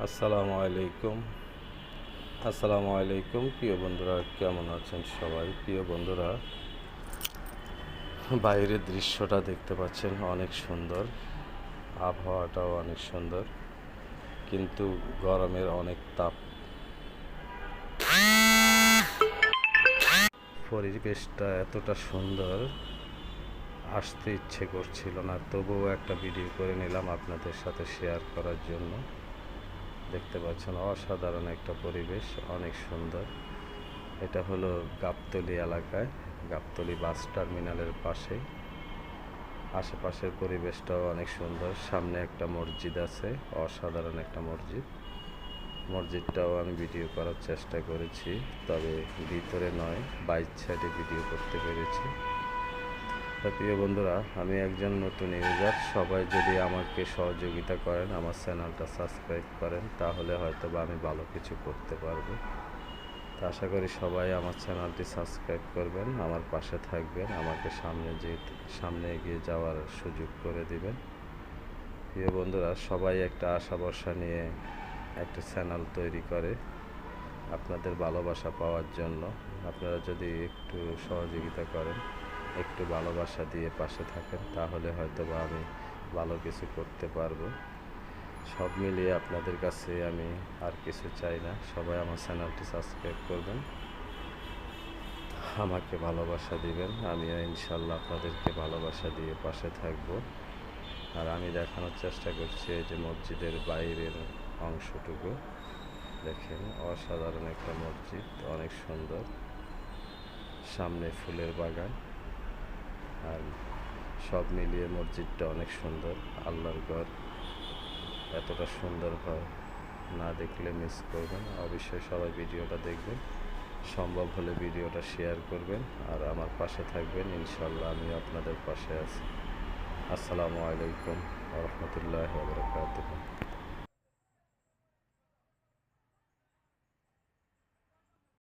আসসালামু আলাইকুম প্রিয় বন্ধুরা, কেমন আছেন সবাই? প্রিয় বন্ধুরা, বাইরের দৃশ্যটা দেখতে পাচ্ছেন, অনেক সুন্দর, আবহাওয়াটাও অনেক সুন্দর, কিন্তু গরমের অনেক তাপ। পরিবেশটা এতটা সুন্দর, আসতে ইচ্ছে করছিল না, তবুও একটা ভিডিও করে নিলাম আপনাদের সাথে শেয়ার করার জন্য। দেখতে পাচ্ছেন অসাধারণ একটা পরিবেশ, অনেক সুন্দর। এটা হলো গাবতলী এলাকায়, গাবতলী বাস টার্মিনালের পাশে। আশেপাশের পরিবেশটাও অনেক সুন্দর। সামনে একটা মসজিদ আছে, অসাধারণ একটা মসজিদ। মসজিদটাও আমি ভিডিও করার চেষ্টা করেছি, তবে ভিতরে নয়, বাইক সাইডে ভিডিও করতে পেরেছি। তো প্রিয় বন্ধুরা, আমি একজন নতুন ইউজার। সবাই যদি আমাকে সহযোগিতা করেন, আমার চ্যানেলটা সাবস্ক্রাইব করেন, তাহলে হয়তো বা আমি ভালো কিছু করতে পারবো। তো আশা করি সবাই আমার চ্যানেলটি সাবস্ক্রাইব করবেন, আমার পাশে থাকবেন, আমাকে সামনে এগিয়ে যাওয়ার সুযোগ করে দিবেন। প্রিয় বন্ধুরা, সবাই একটা আশা ভরসা নিয়ে একটা চ্যানেল তৈরি করে আপনাদের ভালোবাসা পাওয়ার জন্য। আপনারা যদি একটু সহযোগিতা করেন, একটু ভালোবাসা দিয়ে পাশে থাকেন, তাহলে হয়তো বা আমি ভালো কিছু করতে পারবো। সব মিলিয়ে আপনাদের কাছে আমি আর কিছু চাই না। সবাই আমার চ্যানেলটি সাবস্ক্রাইব করবেন, আমাকে ভালোবাসা দিবেন, আমিও ইনশাল্লাহ আপনাদেরকে ভালোবাসা দিয়ে পাশে থাকবো। আর আমি দেখানোর চেষ্টা করছি এই যে মসজিদের বাইরের অংশটুকু দেখেন, অসাধারণ একটা মসজিদ, অনেক সুন্দর। সামনে ফুলের বাগান, আর সব মিলিয়ে মসজিদটা অনেক সুন্দর। আল্লাহর ঘর এতটা সুন্দর হয়, না দেখলে মিস করবেন। অবশ্যই সবাই ভিডিওটা দেখবেন, সম্ভব হলে ভিডিওটা শেয়ার করবেন, আর আমার পাশে থাকবেন। ইনশাল্লাহ আমি আপনাদের পাশে আছি। আসসালামু আলাইকুম ওয়া রাহমাতুল্লাহি ওয়া বারাকাতুহু।